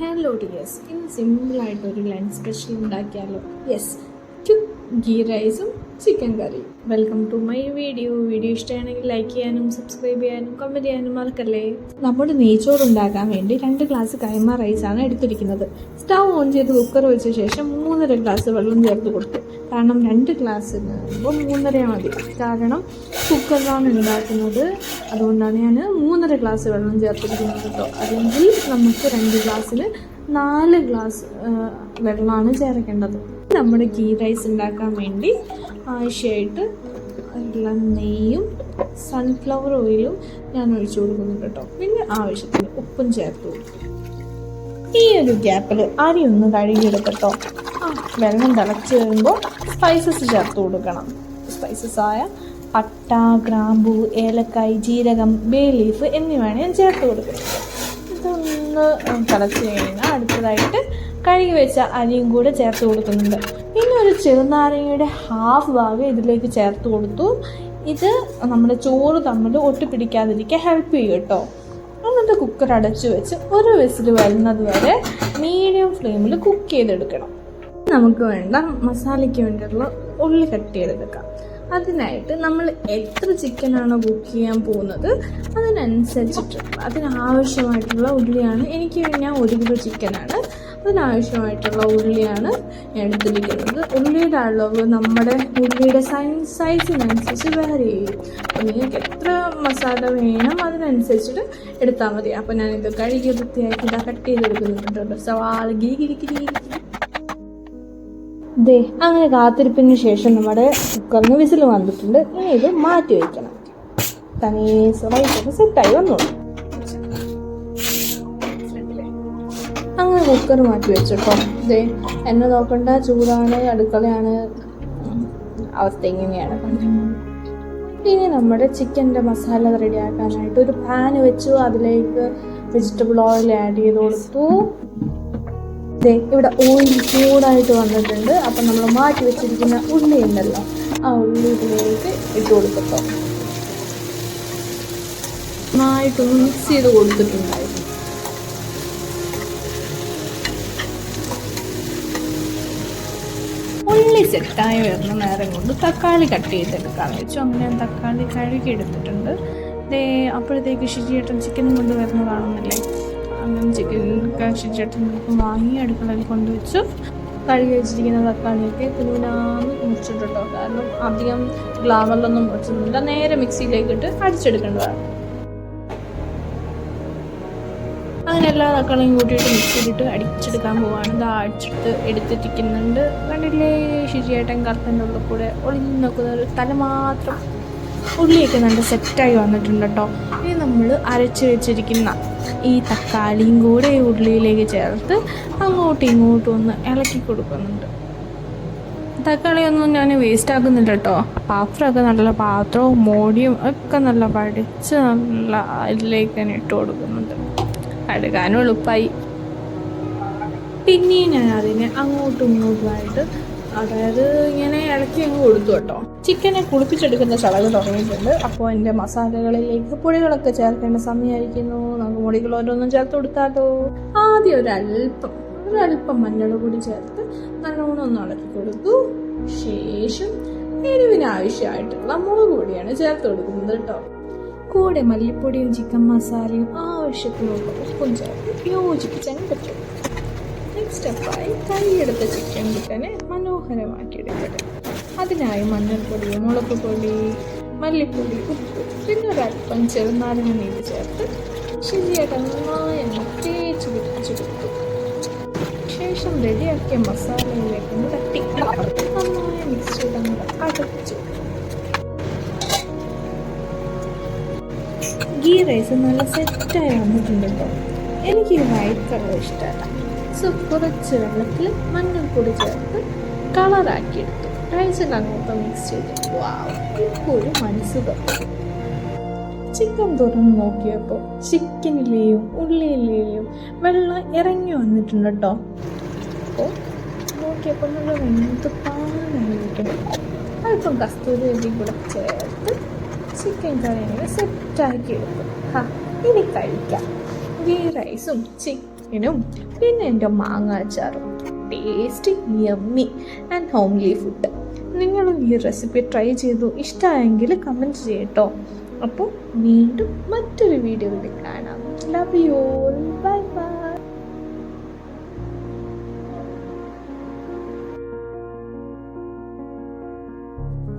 Hello dears, ഇന്ന് സിമ്പിളായിട്ടൊരു lunch special ഉണ്ടാക്കിയാലോ? Yes, ghee റൈസും ചിക്കൻ കറിയും. വെൽക്കം ടു മൈ വീഡിയോ ഇഷ്ടമാണെങ്കിൽ ലൈക്ക് ചെയ്യാനും സബ്സ്ക്രൈബ് ചെയ്യാനും കമൻറ്റ് ചെയ്യാനും മറക്കല്ലേ. നമ്മുടെ നെയ്ച്ചോറ് ഉണ്ടാക്കാൻ വേണ്ടി 2 ഗ്ലാസ് കൈമ റൈസാണ് എടുത്തിരിക്കുന്നത്. സ്റ്റവ് ഓൺ ചെയ്ത് കുക്കർ വെച്ച ശേഷം 3.5 ഗ്ലാസ് വെള്ളം ചേർത്ത് കൊടുത്തു. കാരണം 2 ഗ്ലാസ്സിന് 3.5 മതി. കാരണം കുക്കറിലാണ് ഉണ്ടാക്കുന്നത്, അതുകൊണ്ടാണ് ഞാൻ 3.5 ഗ്ലാസ് വെള്ളം ചേർത്തിരിക്കുന്നത് കേട്ടോ. അല്ലെങ്കിൽ നമുക്ക് 2 ഗ്ലാസ്സിന് 4 ഗ്ലാസ് വെള്ളമാണ് ചേർക്കേണ്ടത്. നമ്മുടെ ഗീ റൈസ് ഉണ്ടാക്കാൻ വേണ്ടി ആവശ്യമായിട്ട് ഉള്ള നെയ്യും സൺഫ്ലവർ ഓയിലും ഞാൻ ഒഴിച്ചു കൊടുക്കുന്നുണ്ട് കേട്ടോ. പിന്നെ ആവശ്യത്തിന് ഉപ്പും ചേർത്ത് കൊടുക്കും. ഈ ഒരു ഗ്യാപ്പിൽ അരി ഒന്ന് കഴുകിയെടുക്കട്ടോ. വെള്ളം തിളച്ച് വരുമ്പോൾ സ്പൈസസ് ചേർത്ത് കൊടുക്കണം. സ്പൈസസ് ആയ പട്ട, ഗ്രാമ്പൂ, ഏലക്കായ്, ജീരകം, ബേ ലീഫ് എന്നിവയാണ് ഞാൻ ചേർത്ത് കൊടുക്കുന്നത്. ഇതൊന്ന് തിളച്ച് കഴിഞ്ഞാൽ അടുത്തതായിട്ട് കഴുകി വെച്ച അരിയും കൂടെ ചേർത്ത് കൊടുക്കുന്നുണ്ട്. പിന്നെ ഒരു ചെറുനാരങ്ങയുടെ ഹാഫ് ഭാഗം ഇതിലേക്ക് ചേർത്ത് കൊടുത്തു. ഇത് നമ്മുടെ ചോറ് തമ്മിൽ ഒട്ടിപ്പിടിക്കാതിരിക്കാൻ ഹെൽപ്പ് ചെയ്യും കേട്ടോ. എന്നിട്ട് കുക്കർ അടച്ചു വെച്ച് ഒരു വിസിൽ വരുന്നത് വരെ മീഡിയം ഫ്ലെയിമിൽ കുക്ക് ചെയ്തെടുക്കണം. നമുക്ക് വേണ്ട മസാലയ്ക്ക് വേണ്ടിയുള്ള ഉള്ളി കട്ട് ചെയ്തെടുക്കാം. അതിനായിട്ട് നമ്മൾ എത്ര ചിക്കനാണോ കുക്ക് ചെയ്യാൻ പോകുന്നത് അതിനാവശ്യമായിട്ടുള്ള ഉള്ളിയാണ്. ഞാൻ 1 കിലോ ചിക്കനാണ്, അതിനാവശ്യമായിട്ടുള്ള ഉള്ളിയാണ് ഞാൻ എടുത്തിരിക്കുന്നത്. ഉള്ളിയുടെ അളവ് നമ്മുടെ ഉള്ളിയുടെ സൈസിനനുസരിച്ച് വേറെ ചെയ്യും. അപ്പോൾ നിങ്ങൾക്ക് എത്ര മസാല വേണം അതിനനുസരിച്ചിട്ട് എടുത്താൽ മതി. അപ്പോൾ ഞാനിത് കഴുകി വൃത്തിയാക്കി കട്ട് ചെയ്തെടുക്കുന്നുണ്ട്. സവാള അങ്ങനെ കാത്തിരിപ്പിന് ശേഷം നമ്മുടെ കുക്കറിന് വിസിൽ വന്നിട്ടുണ്ട്. ഇനി ഇത് മാറ്റി വയ്ക്കണം. തനിയെ റൈസൊക്കെ സെറ്റായി വന്നോളൂ. അങ്ങനെ കുക്കർ മാറ്റി വെച്ചിട്ടോ. എന്നെ നോക്കണ്ട, ചൂടാണ്, അടുക്കളയാണ്, അവസ്ഥ ഇങ്ങനെയാണ്. ഇനി നമ്മുടെ ചിക്കൻ്റെ മസാല റെഡിയാക്കാനായിട്ട് ഒരു പാന് വെച്ചു. അതിലേക്ക് വെജിറ്റബിൾ ഓയിൽ ആഡ് ചെയ്ത് കൊടുത്തു. ഇവിടെ ഓയിൽ ചൂടായിട്ട് വന്നിട്ടുണ്ട്. അപ്പം നമ്മൾ മാറ്റി വെച്ചിരിക്കുന്ന ഉള്ളി ഉണ്ടല്ലോ, ആ ഉള്ളി ഇതിലേക്ക് ഇട്ട് കൊടുക്കട്ടോ. നന്നായിട്ടൊന്ന് മിക്സ് ചെയ്ത് കൊടുത്തിട്ടുണ്ടായിരുന്നു. ഉള്ളി സെറ്റായി വരുന്ന നേരം കൊണ്ട് തക്കാളി കട്ട് ചെയ്തെടുക്കാമെന്ന് വെച്ചു. അങ്ങനെ തക്കാളി കഴുകി എടുത്തിട്ടുണ്ട്. അപ്പോഴത്തേക്ക് ഷിജിയേട്ടൻ ചിക്കനും കൊണ്ട് വരുന്ന കാണുന്നില്ലേ, അങ്ങനെ ചിക്കൻ ഷിജിയേട്ടൻ വാങ്ങി അടുക്കളയിൽ കൊണ്ടുവച്ചു. കഴുകി വെച്ചിരിക്കുന്ന തക്കാളിയൊക്കെ കുനുകുനാന്ന് മുറിച്ചിട്ടോ. കാരണം അധികം ഗ്ലാമറിലൊന്നും മുറിച്ചിട്ടില്ല, നേരെ മിക്സിയിലേക്ക് ഇട്ട് അടിച്ചെടുക്കേണ്ടതാണ്. അങ്ങനെ എല്ലാ തക്കാളിയും കൂട്ടിയിട്ട് മിക്സിയിലിട്ട് അടിച്ചെടുക്കാൻ പോവാണ്. അടിച്ചിട്ട് എടുത്തിരിക്കുന്നുണ്ട്. കണ്ടില്ലേ, ഷിജിയേട്ടൻ കറുത്തൻ്റെ ഉള്ളിൽ കൂടെ ഒളിഞ്ഞു നോക്കുന്ന ഒരു തല മാത്രം. ഉള്ളിയൊക്കെ നല്ല സെറ്റായി വന്നിട്ടുണ്ട് കേട്ടോ. ഇനി നമ്മൾ അരച്ച് വെച്ചിരിക്കുന്ന ഈ തക്കാളിയും കൂടെ ഈ ഉള്ളിയിലേക്ക് ചേർത്ത് അങ്ങോട്ടും ഇങ്ങോട്ടും ഒന്ന് ഇളക്കി കൊടുക്കുന്നുണ്ട്. തക്കാളിയൊന്നും ഞാൻ വേസ്റ്റ് ആക്കുന്നില്ല കേട്ടോ. പാത്രമൊക്കെ നല്ല പാത്രവും മോടിയും ഒക്കെ നല്ല പഠിച്ച് നല്ല ഇതിലേക്ക് തന്നെ ഇട്ട് കൊടുക്കുന്നുണ്ട്. അടുക്കാനും എളുപ്പമായി. പിന്നെയും ഞാൻ അതിനെ അങ്ങോട്ടും ഇങ്ങോട്ടുമായിട്ട് ഇങ്ങനെ ഇളക്കി അങ്ങ് കൊടുത്തു കേട്ടോ. ചിക്കനെ കുളിപ്പിച്ചെടുക്കുന്ന ചടങ്ങ് തുടങ്ങിയിട്ടുണ്ട്. അപ്പോൾ എൻ്റെ മസാലകളിലേക്ക് പൊടികളൊക്കെ ചേർക്കേണ്ട സമയമായിരിക്കുന്നു. നമുക്ക് പൊടികൾ ഓരോന്നും ചേർത്ത് കൊടുത്താലോ. ആദ്യം ഒരല്പം മഞ്ഞൾ പൊടി ചേർത്ത് നല്ലോണം ഒന്ന് ഇളക്കി കൊടുത്തു. ശേഷം എരിവിന് ആവശ്യമായിട്ടുള്ള മുളക് പൊടിയാണ് ചേർത്ത് കൊടുക്കുന്നത് കേട്ടോ. കൂടെ മല്ലിപ്പൊടിയും ചിക്കൻ മസാലയും ആവശ്യത്തിനുള്ള ഉപ്പും ചേർത്ത് യോജിപ്പിച്ചങ്ങ് പറ്റും. നെക്സ്റ്റ് സ്റ്റെപ്പായി കൈയെടുത്ത ചിക്കനെ മനോഹരമാക്കിയെടുക്കട്ടെ. അതിനായി മഞ്ഞൾപ്പൊടി, മുളക് പൊടി, മല്ലിപ്പൊടി, ഉപ്പ്, പിന്നെ ഒരല്പം ചെറുനാരങ്ങ നീര് ചേർത്ത് ഷിജിയേട്ടൻ നന്നായി തേച്ച് പിടിച്ചെടുത്തു. ശേഷം റെഡിയാക്കിയ മസാലയിലേക്ക് തട്ടി നന്നായി മിക്സ് ചെയ്ത് അടച്ചു. ഗീ റൈസ് നല്ല സെറ്റായി വന്നിട്ടുണ്ട് കേട്ടോ. എനിക്ക് വൈറ്റ് കളർ ഇഷ്ടമല്ല. സോ കുറച്ച് വെള്ളത്തിൽ മഞ്ഞൾപ്പൊടി ചേർത്ത് കളറാക്കിയെടുത്തു. റൈസിൽ അങ്ങോട്ട് മിക്സ് ചെയ്തു. ഇപ്പോൾ ഒരു മനസ്സുകൾ. ചിക്കൻ തുറന്ന് നോക്കിയപ്പോൾ ചിക്കനിലെയും ഉള്ളിയിലെയും വെള്ളം ഇറങ്ങി വന്നിട്ടുണ്ട് കേട്ടോ. അപ്പോൾ നോക്കിയപ്പോൾ നല്ല വെന്ത് പാനായിരിക്കണം. അല്പം കസ്തൂരി കൂടെ ചേർത്ത് ചിക്കൻ കറി അങ്ങനെ സെറ്റാക്കി എടുക്കും. ഇനി കഴിക്കാം. ഗീ റൈസും ചിക്കൻ ചിക്കനും പിന്നെ എൻ്റെ മാങ്ങ അച്ചാറും. Tasty, yummy and homely food. നിങ്ങളും ഈ റെസിപ്പി ട്രൈ ചെയ്തു ഇഷ്ടമായെങ്കിൽ കമൻറ്റ് ചെയ്യട്ടോ. അപ്പോൾ വീണ്ടും മറ്റൊരു വീഡിയോയിൽ കാണാം. Love you all. Bye bye.